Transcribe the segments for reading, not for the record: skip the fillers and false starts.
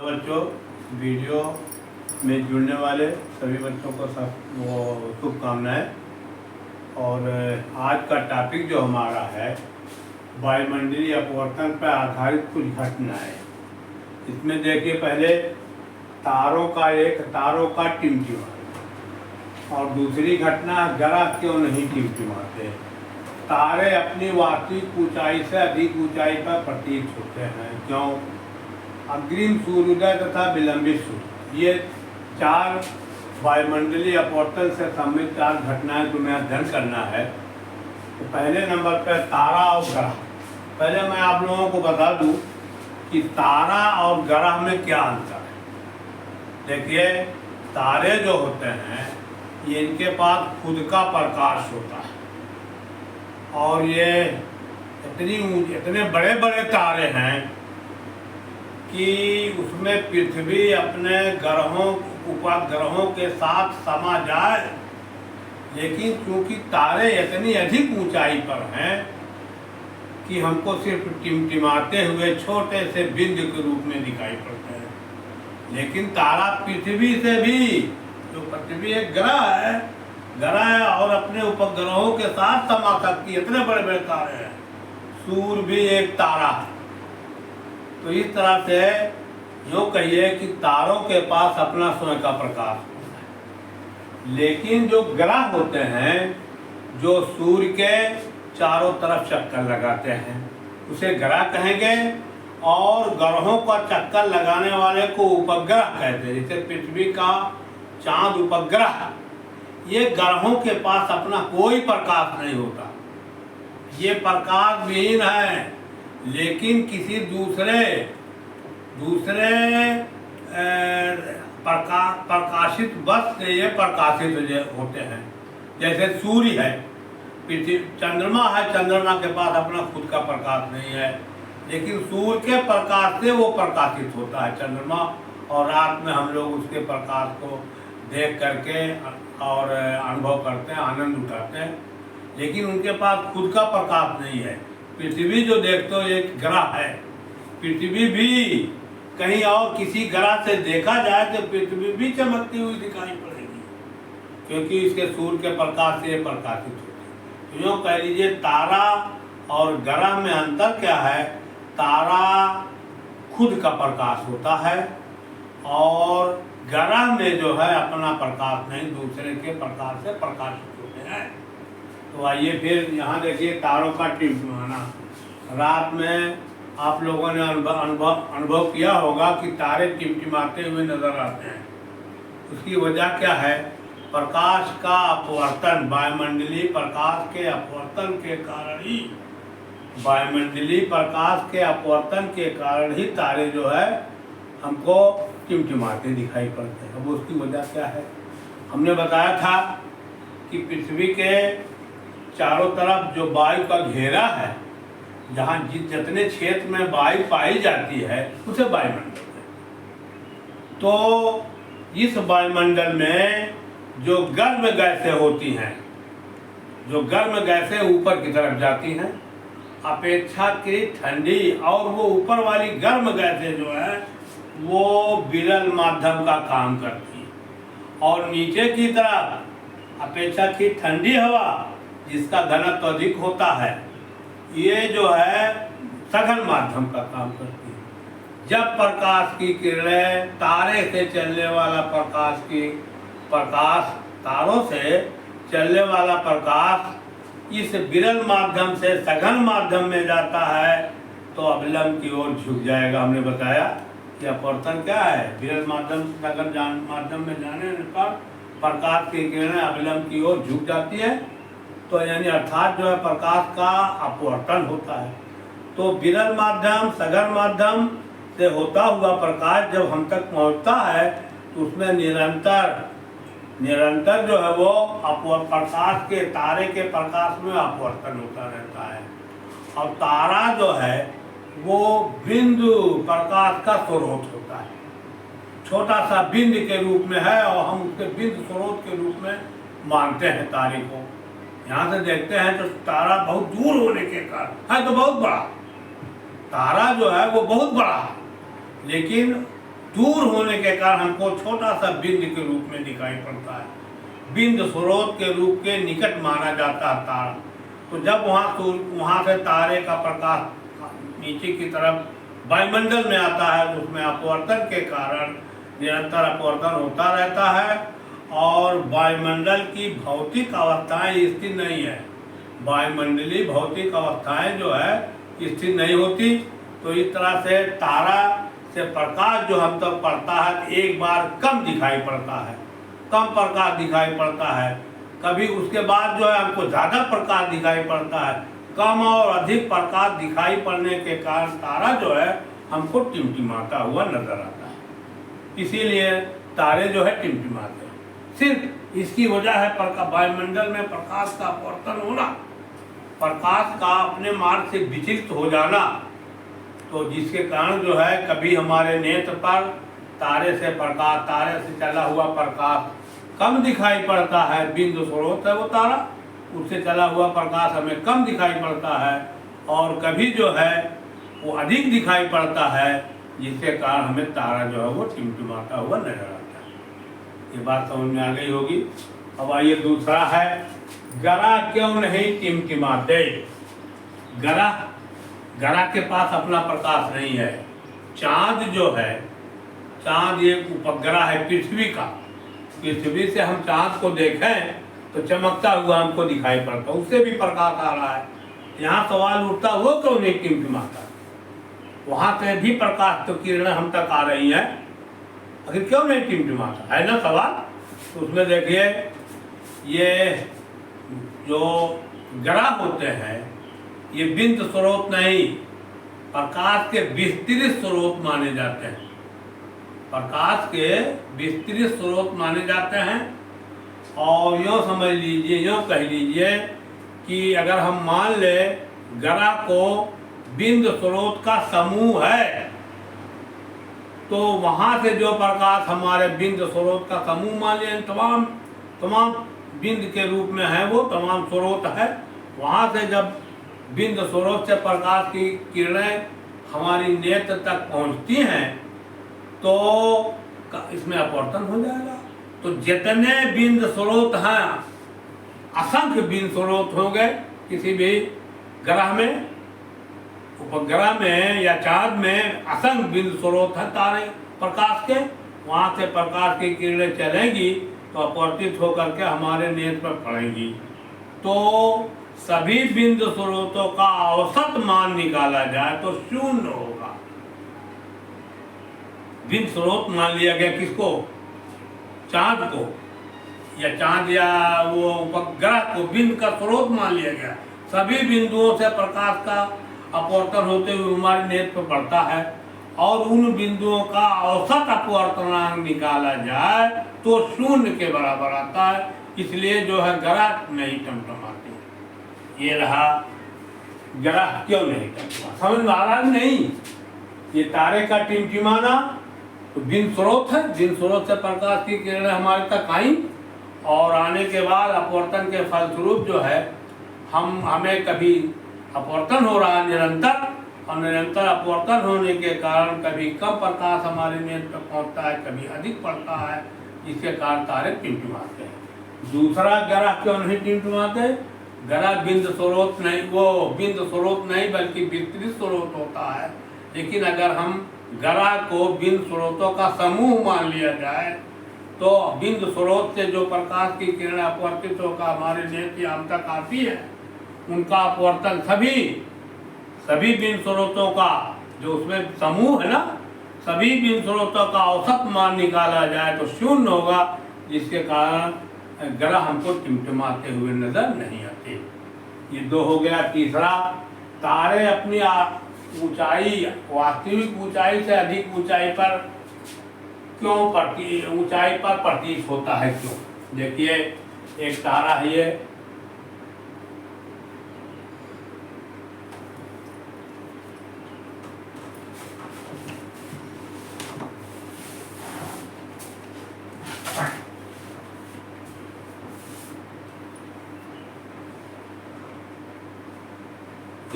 तो बच्चों, वीडियो में जुड़ने वाले सभी बच्चों को सब शुभकामनाएँ। और आज का टॉपिक जो हमारा है वायुमंडलीय अपवर्तन पर आधारित कुछ घटनाएँ। इसमें देखिए, पहले तारों का टिमटिमाना और दूसरी घटना ग्रह क्यों नहीं टिमटिमाते। तारे अपनी वास्तविक ऊंचाई से अधिक ऊंचाई पर प्रतीत होते हैं। क्यों? अग्रिम सूर्योदय तथा विलंबित सूर्य, ये चार वायुमंडलीय अपवर्तन से संबंधित चार घटनाएं तुम्हें अध्ययन करना है। तो पहले नंबर पर तारा और ग्रह। पहले मैं आप लोगों को बता दूं कि तारा और ग्रह में क्या अंतर है। देखिए, तारे जो होते हैं ये इनके पास खुद का प्रकाश होता है और ये इतने बड़े बड़े तारे हैं कि उसमें पृथ्वी अपने उपग्रहों के साथ समा जाए। लेकिन क्योंकि तारे इतनी अधिक ऊंचाई पर हैं कि हमको सिर्फ टिमटिमाते हुए छोटे से बिंदु के रूप में दिखाई पड़ते हैं। लेकिन तारा पृथ्वी से भी, जो पृथ्वी एक ग्रह है और अपने उपग्रहों के साथ समा सकती है, इतने बड़े बड़े तारे हैं। सूर्य भी एक तारा है। तो इस तरह से यूँ कहिए कि तारों के पास अपना स्वयं का प्रकाश होता है। लेकिन जो ग्रह होते हैं, जो सूर्य के चारों तरफ चक्कर लगाते हैं, उसे ग्रह कहेंगे। और ग्रहों का चक्कर लगाने वाले को उपग्रह कहते हैं। जैसे पृथ्वी का चांद उपग्रह, ये ग्रहों के पास अपना कोई प्रकाश नहीं होता, ये प्रकाश विहीन है। लेकिन किसी दूसरे प्रकाशित वस्तु से ये प्रकाशित होते हैं। जैसे सूर्य है, चंद्रमा है, चंद्रमा के पास अपना खुद का प्रकाश नहीं है, लेकिन सूर्य के प्रकाश से वो प्रकाशित होता है चंद्रमा। और रात में हम लोग उसके प्रकाश को देख करके और अनुभव करते हैं, आनंद उठाते हैं। लेकिन उनके पास खुद का प्रकाश नहीं है। पृथ्वी जो देखते हो एक ग्रह है, पृथ्वी भी कहीं और किसी ग्रह से देखा जाए तो पृथ्वी भी चमकती हुई दिखाई पड़ेगी, क्योंकि इसके सूर्य के प्रकाश से प्रकाशित होती है। तो यूँ कह लीजिए, तारा और ग्रह में अंतर क्या है। तारा खुद का प्रकाश होता है और ग्रह में जो है अपना प्रकाश नहीं, दूसरे के प्रकाश से प्रकाशित होते हैं। तो आइए फिर यहाँ देखिए, तारों का टिमटिमाना। रात में आप लोगों ने अनुभव किया होगा कि तारे टिमटिमाते हुए नजर आते हैं। उसकी वजह क्या है? प्रकाश का अपवर्तन, वायुमंडलीय प्रकाश के अपवर्तन के कारण ही, वायुमंडलीय प्रकाश के अपवर्तन के कारण ही तारे जो है हमको टिमटिमाते दिखाई पड़ते हैं। अब उसकी वजह क्या है? हमने बताया था कि पृथ्वी के चारों तरफ जो वायु का घेरा है, जहाँ जितने क्षेत्र में वायु पाई जाती है उसे वायुमंडल कहते हैं। तो इस वायुमंडल में जो गर्म गैसें होती हैं, जो गर्म गैसें ऊपर की तरफ जाती हैं, अपेक्षाकृत ठंडी, और वो ऊपर वाली गर्म गैसें जो है वो विरल माध्यम का काम करती है। और नीचे की तरफ अपेक्षाकृत ठंडी हवा, जिसका घनत्व अधिक होता है, ये जो है सघन माध्यम का काम करती है। जब प्रकाश की किरणें तारे से चलने वाला तारों से चलने वाला प्रकाश इस विरल माध्यम से सघन माध्यम में जाता है तो अविलंब की ओर झुक जाएगा। हमने बताया कि अपवर्तन क्या है? विरल माध्यम से सघन माध्यम में जाने पर प्रकाश की किरणें अविलंब की ओर झुक जाती है। तो यानी अर्थात जो है प्रकाश का अपवर्तन होता है। तो विरल माध्यम, सघन माध्यम से होता हुआ प्रकाश जब हम तक पहुंचता है तो उसमें निरंतर जो है वो प्रकाश के, तारे के प्रकाश में अपवर्तन होता रहता है। और तारा जो है वो बिंदु प्रकाश का स्रोत होता है, छोटा सा बिंदु के रूप में है और हम उसके बिंदु स्रोत के रूप में मानते हैं तारे को। यहाँ से देखते हैं तो तारा बहुत दूर होने के कारण है तो बहुत बड़ा, तारा जो है वो बहुत बड़ा है, लेकिन दूर होने के कारण हमको छोटा सा बिंदु के रूप में दिखाई पड़ता है। बिंदु स्रोत के रूप के निकट माना जाता है तारा। तो जब वहाँ से तारे का प्रकाश नीचे की तरफ वायुमंडल में आता है तो उसमें अपवर्तन के कारण निरंतर अपवर्तन होता रहता है और वायुमंडल की भौतिक अवस्थाएं स्थिर नहीं है। वायुमंडलीय भौतिक अवस्थाएं जो है स्थिर नहीं होती। तो इस तरह से तारा से प्रकाश जो हम तक पड़ता है एक बार कम दिखाई पड़ता है, कम प्रकाश दिखाई पड़ता है। कभी उसके बाद जो है हमको ज़्यादा प्रकाश दिखाई पड़ता है। कम और अधिक प्रकाश दिखाई पड़ने के कारण तारा जो है हमको टिमटिमाता हुआ नजर आता है। इसीलिए तारे जो है टिमटिमाते हैं। सिर्फ इसकी वजह है वायुमंडल में प्रकाश का अपवर्तन होना, प्रकाश का अपने मार्ग से विचलित हो जाना। तो जिसके कारण जो है कभी हमारे नेत्र पर तारे से चला हुआ प्रकाश कम दिखाई पड़ता है। बिंदु स्रोत है वो तारा, उससे चला हुआ प्रकाश हमें कम दिखाई पड़ता है और कभी जो है वो अधिक दिखाई पड़ता है, जिसके कारण हमें तारा जो है वो टिमटिमाता हुआ नजर आता है। ये बात समझ में आ गई होगी। अब आइए दूसरा है, ग्रह क्यों नहीं टिमटिमाते। ग्रह के पास अपना प्रकाश नहीं है। चांद जो है, चांद एक उपग्रह है पृथ्वी का। पृथ्वी से हम चांद को देखें तो चमकता हुआ हमको दिखाई पड़ता, उससे भी प्रकाश आ रहा है। यहाँ सवाल उठता वो क्यों नहीं टिमटिमाता। वहां से भी प्रकाश तो किरणें हम तक आ रही हैं, आखिर क्यों नहीं टिमटिमाता है ना सवाल। तो उसमें देखिए ये जो ग्रह होते हैं ये बिंदु स्रोत नहीं, प्रकाश के विस्तृत स्रोत माने जाते हैं। प्रकाश के विस्तृत स्रोत माने जाते हैं। और यूँ समझ लीजिए, यूँ कह लीजिए कि अगर हम मान ले ग्रह को बिंदु स्रोत का समूह है तो वहाँ से जो प्रकाश हमारे बिंदु स्रोत का समूह मान लिया, तमाम बिंदु के रूप में है, वो तमाम स्रोत है। वहाँ से जब बिंदु स्रोत से प्रकाश की किरणें हमारी नेत्र तक पहुँचती हैं तो इसमें अपवर्तन हो जाएगा। तो जितने बिंदु स्रोत हैं, असंख्य बिंदु स्रोत होंगे किसी भी ग्रह में, उपग्रह में या चांद में असंख्य बिंदु स्रोत है तारे प्रकाश के। वहाँ से प्रकाश की किरणें चलेंगी तो अपवर्तित होकर के हमारे नेत्र पर पड़ेंगी। तो सभी बिंदु स्रोतों का औसत मान निकाला जाए तो 0 होगा। बिंदु स्रोत मान लिया गया किसको, चांद को, या चांद या वो उपग्रह को बिंदु का स्रोत मान लिया गया। सभी बिंदुओं से प्रकाश का अपवर्तन होते हुए हमारे नेत्र पर पड़ता है और उन बिंदुओं का औसत अपवर्तनांक निकाला जाए तो 0 के बराबर आता है। इसलिए जो है ग्रह नहीं टमटमाते। ये रहा ग्रह क्यों नहीं टमटमा, समझ में आ रहा नहीं। ये तारे का टिमटिमाना तो बिंदु स्रोत है, बिंदु स्रोत से प्रकाश की किरणें हमारे तक आई और आने के बाद अपवर्तन के फलस्वरूप जो है हमें कभी अपवर्तन हो रहा है निरंतर, और निरंतर अपवर्तन होने के कारण कभी कम प्रकाश हमारे नेत्र पर पहुंचता है, कभी अधिक पड़ता है, जिसके कारण तारे टिमटिमाते हैं। दूसरा ग्रह क्यों नहीं टिमटिमाते, ग्रह बिंदु स्रोत नहीं, वो बिंदु स्रोत नहीं बल्कि विस्तृत स्रोत होता है। लेकिन अगर हम ग्रह को बिंदु स्रोतों का समूह मान लिया जाए तो बिंदु स्रोत से जो प्रकाश की किरणें अपवर्तित होकर हमारे नेत्र हम तक आती है, उनका अपवर्तन सभी बिंदु स्रोतों का जो उसमें समूह है ना, सभी बिंदु स्रोतों का औसत मान निकाला जाए तो 0 होगा, जिसके कारण ग्रह हमको टिमटिमाते हुए नजर नहीं आते। ये 2 हो गया। तीसरा, तारे अपनी ऊंचाई, वास्तविक ऊंचाई से अधिक ऊंचाई पर क्यों ऊंचाई पर प्रतीत होता है, क्यों। देखिए एक तारा है ये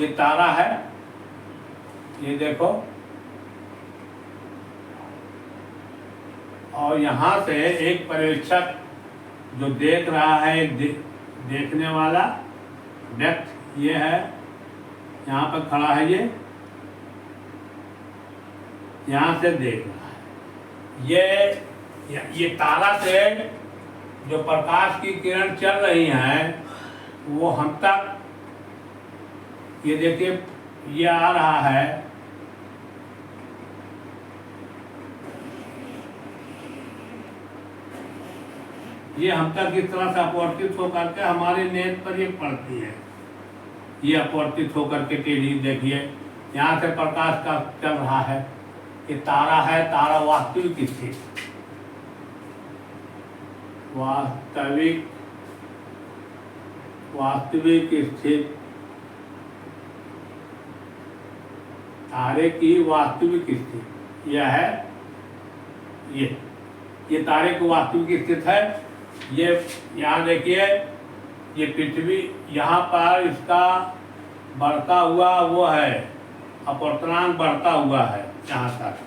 तारा है, ये देखो और यहाँ से एक पर्यवेक्षक जो देख रहा है, एक देखने वाला व्यक्ति ये है, यहाँ पर खड़ा है, यहाँ से देख रहा है। ये तारा से जो प्रकाश की किरण चल रही हैं वो हम तक, ये देखिए ये आ रहा है, ये हम तक इस तरह से अपवर्तित होकर के हमारे नेत्र पर ये पड़ती है। ये अपवर्तित होकर के टेढ़ी, देखिए यहाँ से प्रकाश का चल रहा है, ये तारा है, तारा वास्तविक स्थिति, वास्तविक स्थिति, तारे की वास्तविक स्थिति यह है, ये तारे की वास्तविक स्थिति है। ये यहाँ देखिए, ये पृथ्वी, यहाँ पर इसका बढ़ता हुआ वो है, अपवर्तनांक बढ़ता हुआ है, यहाँ तक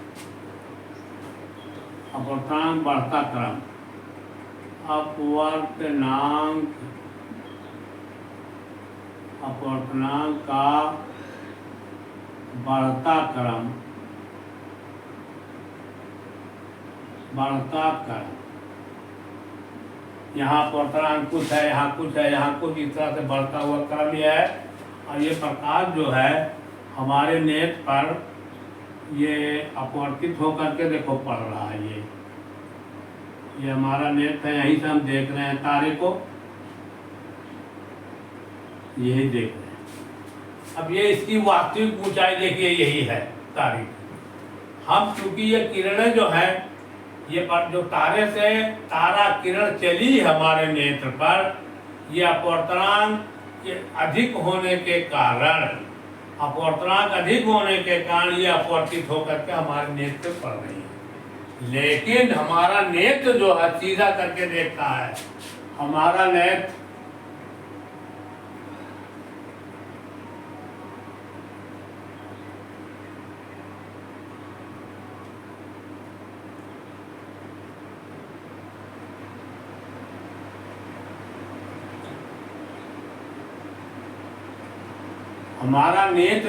अपवर्तनांक बढ़ता क्रम, अपवर्तनांक का बढ़ता क्रम, यहाँ अपवर्तनांक कुछ है, यहाँ कुछ है, यहाँ कुछ, इस तरह से बढ़ता हुआ क्रम यह है। और ये प्रकाश जो है हमारे नेत्र पर ये अपवर्तित होकर के देखो पड़ रहा है। ये हमारा नेत्र है, यहीं से हम देख रहे हैं तारे को, यही देख रहे हैं। अब ये इसकी वास्तविक ऊंचाई देखिए, यही है तारे की। हम चूंकि ये किरणें जो है, ये जो तारे से तारा किरण चली हमारे नेत्र पर, ये अपवर्तनांक के अधिक होने के कारण, ये अपवर्तित होकर के हमारे नेत्र पर पड़ रही है। लेकिन हमारा नेत्र जो है सीधा करके देखता है, हमारा नेत्र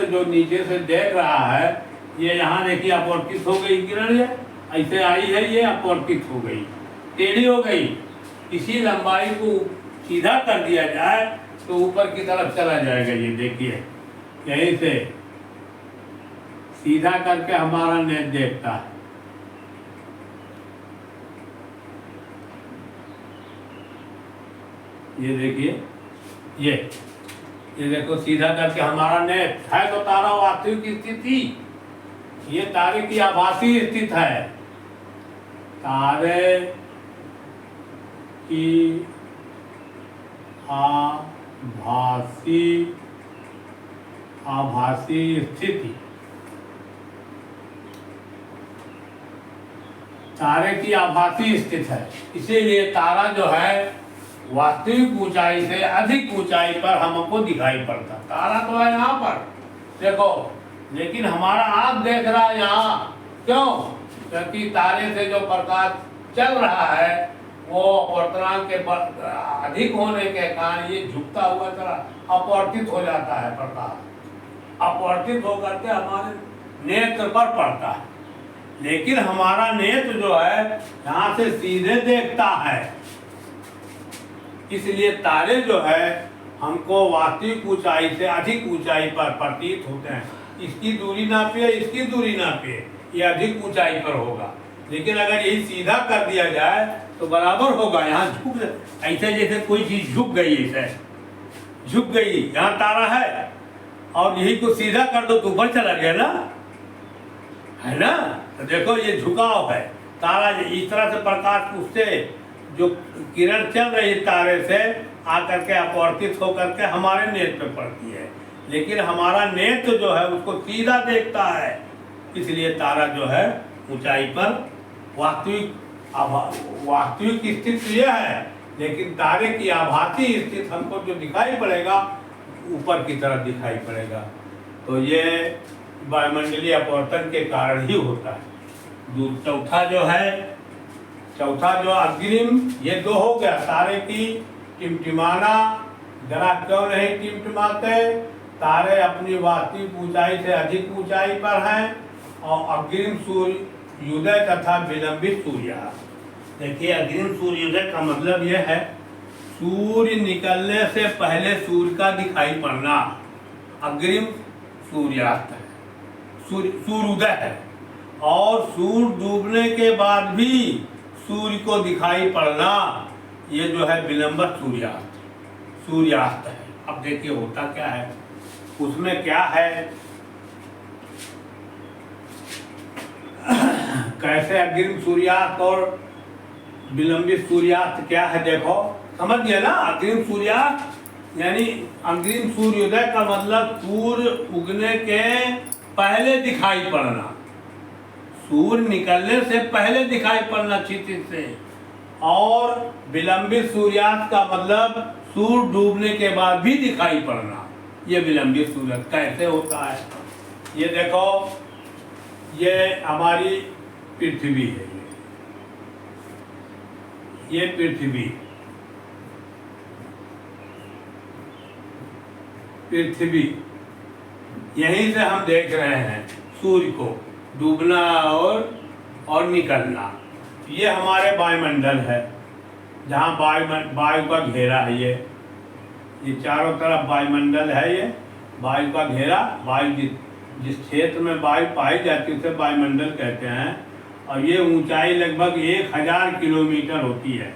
जो नीचे से देख रहा है, ये यहाँ देखिए अपवर्तित हो गई किरण, ये ऐसे आई है, ये अपवर्तित हो गई, टेढ़ी हो गई। इसी लंबाई को सीधा कर दिया जाए तो ऊपर की तरफ चला जाएगा। ये देखिए यहीं से सीधा करके हमारा नेत्र देखता है। ये देखिए, ये देखो सीधा करके हमारा नेत्र है, तो तारा वास्तविक स्थिति, ये तारे की आभासी स्थिति है। तारे की आभासी स्थिति, तारे की आभासी स्थिति है। इसीलिए तारा जो है वास्तविक ऊंचाई से अधिक ऊंचाई पर हमको दिखाई पड़ता। तारा तो है यहाँ पर देखो, लेकिन हमारा आँख देख रहा है यहाँ, क्यों? क्योंकि तारे से जो प्रकाश चल रहा है वो अपवर्तनांक के अधिक होने के कारण ये झुकता हुआ तरह अपवर्तित हो जाता है। प्रकाश अपवर्तित होकर के हमारे नेत्र पर पड़ता है, लेकिन हमारा नेत्र जो है यहाँ से सीधे देखता है। इसलिए तारे जो है हमको वास्तविक ऊंचाई से अधिक ऊंचाई पर प्रतीत होते हैं। इसकी दूरी नापिए, इसकी दूरी नापिए, ये अधिक ऊंचाई पर होगा। लेकिन अगर यही सीधा कर दिया जाए तो बराबर होगा। यहाँ झुक, ऐसे जैसे कोई चीज झुक गई, ऐसे झुक गई, यहाँ तारा है और यही को सीधा कर दो तो ऊपर चला गया ना, है ना। तो देखो ये झुकाव है। तारा इस तरह से प्रकाश उससे जो किरण चल रही तारे से आकर के अपवर्तित होकर के हमारे नेत्र पे पड़ती है, लेकिन हमारा नेत्र जो है उसको सीधा देखता है। इसलिए तारा जो है ऊंचाई पर वास्तविक स्थिति यह है, लेकिन तारे की आभासी स्थिति हमको जो दिखाई पड़ेगा ऊपर की तरफ दिखाई पड़ेगा। तो ये वायुमंडलीय अपवर्तन के कारण ही होता है। चौथा जो है चौथा जो अग्रिम, ये दो हो गया तारे की टिमटिमाना, ग्रह क्यों नहीं टिमटिमाते, तारे अपनी वास्तविक ऊंचाई से अधिक ऊंचाई पर हैं, और अग्रिम सूर्योदय तथा विलंबित सूर्यास्त। देखिए अग्रिम सूर्योदय का मतलब यह है सूर्य निकलने से पहले सूर्य का दिखाई पड़ना, अग्रिम सूर्यास्त है, सूर्योदय है। और सूर्य डूबने के बाद भी सूर्य को दिखाई पड़ना, ये जो है विलंबित सूर्यास्त है। अब देखिए होता क्या है, उसमें क्या है, कैसे अग्रिम सूर्यास्त और विलंबित सूर्यास्त क्या है, देखो समझ गए ना। अग्रिम सूर्यास्त यानी अग्रिम सूर्योदय का मतलब सूर्य उगने के पहले दिखाई पड़ना, सूर्य निकलने से पहले दिखाई पड़ना क्षितिज से। और विलंबित सूर्यास्त का मतलब सूर्य डूबने के बाद भी दिखाई पड़ना, ये विलंबित सूर्यास्त कैसे होता है। ये देखो, ये हमारी पृथ्वी है, ये पृथ्वी यहीं से हम देख रहे हैं सूर्य को डूबना और निकलना। ये हमारे वायुमंडल है, जहाँ वायु का घेरा है, ये चारों तरफ वायुमंडल है, ये वायु का घेरा। वायु जिस क्षेत्र में वायु पाई जाती है उसे वायुमंडल कहते हैं। और ये ऊंचाई लगभग 1000 किलोमीटर होती है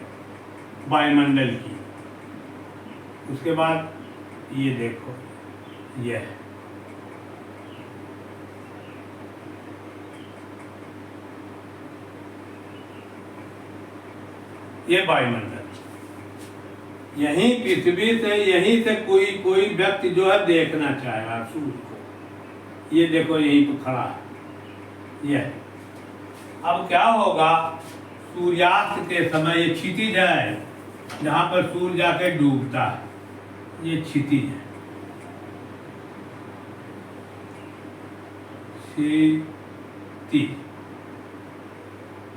वायुमंडल की। उसके बाद ये देखो, ये वायुमंडल, यहीं पृथ्वी से, यहीं से कोई व्यक्ति जो है देखना चाहेगा सूर्य को। ये देखो यहीं तो खड़ा है ये। अब क्या होगा, सूर्यास्त के समय ये क्षितिज है जहाँ पर सूर्य जाके डूबता है, ये क्षितिज है,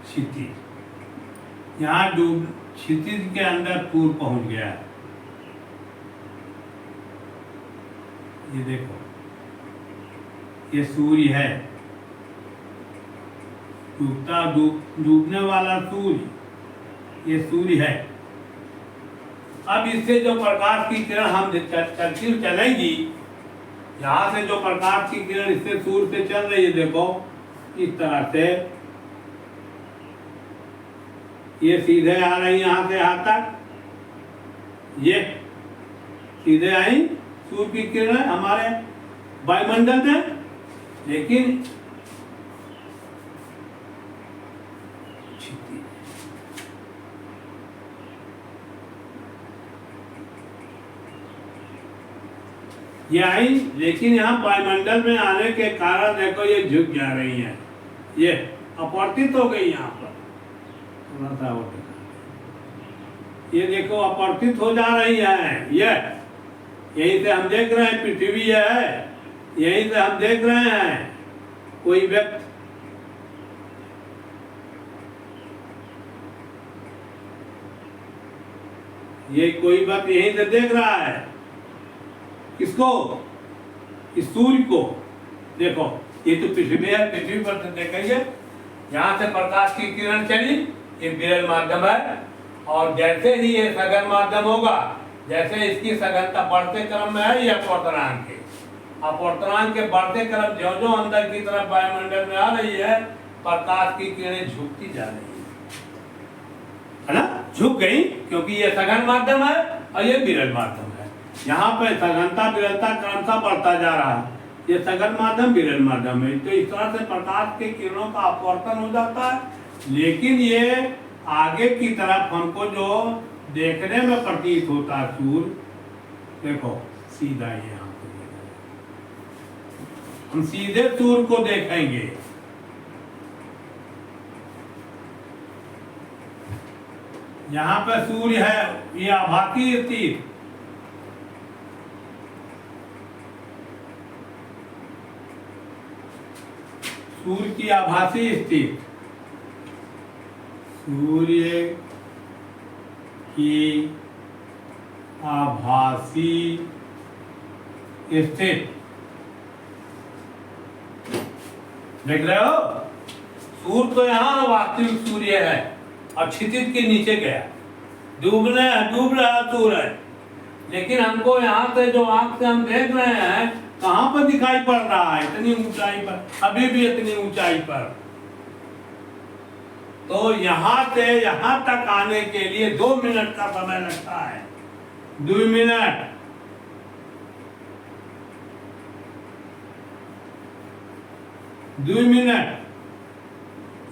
क्षितिज यहाँ डूब, क्षितिज के अंदर सूर्य पहुंच गया है। ये देखो, ये सूर्य है, डूबने वाला सूर्य, ये सूर्य है। अब इससे जो प्रकाश की किरण हम चलेगी, यहाँ से जो प्रकाश की किरण इससे सूर्य से चल रही है, देखो इस तरह से ये सीधे आ रही यहाँ से यहाँ तक, ये सीधे आई सूर्य की किरण हमारे वायुमंडल में। लेकिन ये आई, लेकिन यहाँ वायुमंडल में आने के कारण देखो ये झुक जा रही है, ये अपवर्तित हो गई यहाँ पर, थोड़ा सा और ये देखो अपवर्तित हो जा रही है। ये यहीं से हम देख रहे हैं पृथ्वी है, यहीं से हम देख रहे हैं कोई व्यक्ति, ये कोई व्यक्ति यहीं से देख रहा है, किसको, इस सूर्य को। देखो ये तो पृथ्वी है, पृथ्वी पर से देखेंगे यहाँ से प्रकाश की किरण चली, ये विरल माध्यम है। और जैसे ही ये सघन माध्यम होगा, जैसे इसकी सघनता बढ़ते क्रम में है, ये अपवर्तनांक है, अपवर्तनांक के बढ़ते क्रम ज्यों ज्यों अंदर की तरफ वायुमंडल में आ रही है, प्रकाश की किरणें झुकती जा रही है ना, झुक गई, क्योंकि ये सघन माध्यम है और ये विरल माध्यम है। यहाँ पे सघनता विरलता क्रमशः बढ़ता जा रहा है, ये सघन माध्यम विरल माध्यम है। तो इस तरह से प्रकाश के किरणों का अपवर्तन हो जाता है। लेकिन ये आगे की तरफ हमको जो देखने में प्रतीत होता है सूर्य, देखो सीधा यहाँ पे हम सीधे सूर्य को देखेंगे। यहाँ पे सूर्य है, ये आभासी स्थिति, सूर्य की आभासी स्थिति, सूर्य की आभासी स्थिति देख रहे हो। सूर्य तो यहाँ वास्तविक सूर्य है और क्षितिज के नीचे गया, डूब रहा सूरज, लेकिन हमको यहाँ से जो आंख से हम देख रहे हैं कहाँ पर दिखाई पड़ रहा है, इतनी ऊंचाई पर, अभी भी इतनी ऊंचाई पर। तो यहाँ से यहाँ तक आने के लिए 2 मिनट का समय लगता है, 2 मिनट।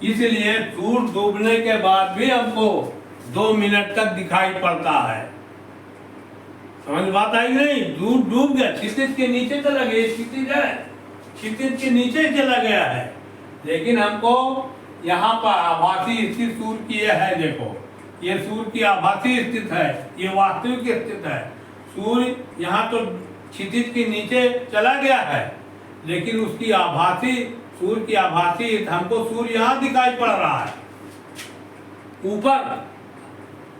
इसलिए सूर्य डूबने के बाद भी हमको 2 मिनट तक दिखाई पड़ता है। समझ बात आई नहीं? सूर्य डूब गया, क्षितिज के नीचे चला गया, क्षितिज है, क्षितिज के नीचे चला गया है, लेकिन हमको यहाँ पर आभासी स्थिति सूर्य की है। देखो ये सूर्य की आभासी स्थिति है, ये वास्तविक स्थिति है। सूर्य यहाँ तो क्षितिज के नीचे चला गया है, लेकिन उसकी आभासी, सूर्य की आभासी हमको सूर्य यहाँ दिखाई पड़ रहा है ऊपर।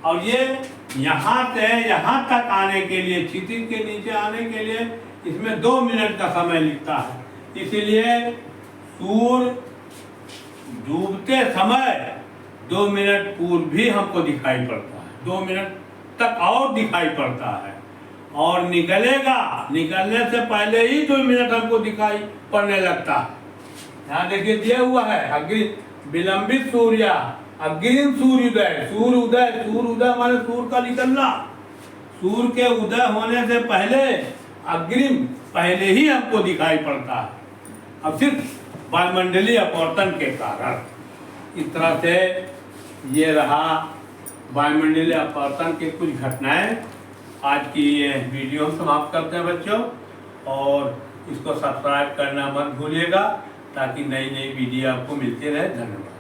और ये यहाँ से यहाँ तक आने के लिए, क्षितिज के नीचे आने के लिए इसमें 2 मिनट का समय लगता है। इसीलिए सूर्य डूबते समय 2 मिनट पूर्व भी हमको दिखाई पड़ता है, 2 मिनट तक और दिखाई पड़ता है, और निकलने से पहले ही 2 मिनट हमको दिखाई पड़ने लगता है। यहाँ देखिए दिया हुआ है, अग्नि विलंबित सूर्य, अग्रिम सूर्योदय, सूर्योदय माने सूर्य का निकलना, सूर्य के उदय होने से पहले अग्रिम पहले ही हमको दिखाई पड़ता है। अब सिर्फ वायुमंडलीय अपवर्तन के कारण। इस तरह से ये रहा वायुमंडलीय अपवर्तन के कुछ घटनाएं। आज की ये वीडियो हम समाप्त करते हैं बच्चों, और इसको सब्सक्राइब करना मत भूलिएगा ताकि नई वीडियो आपको मिलती रहे। धन्यवाद।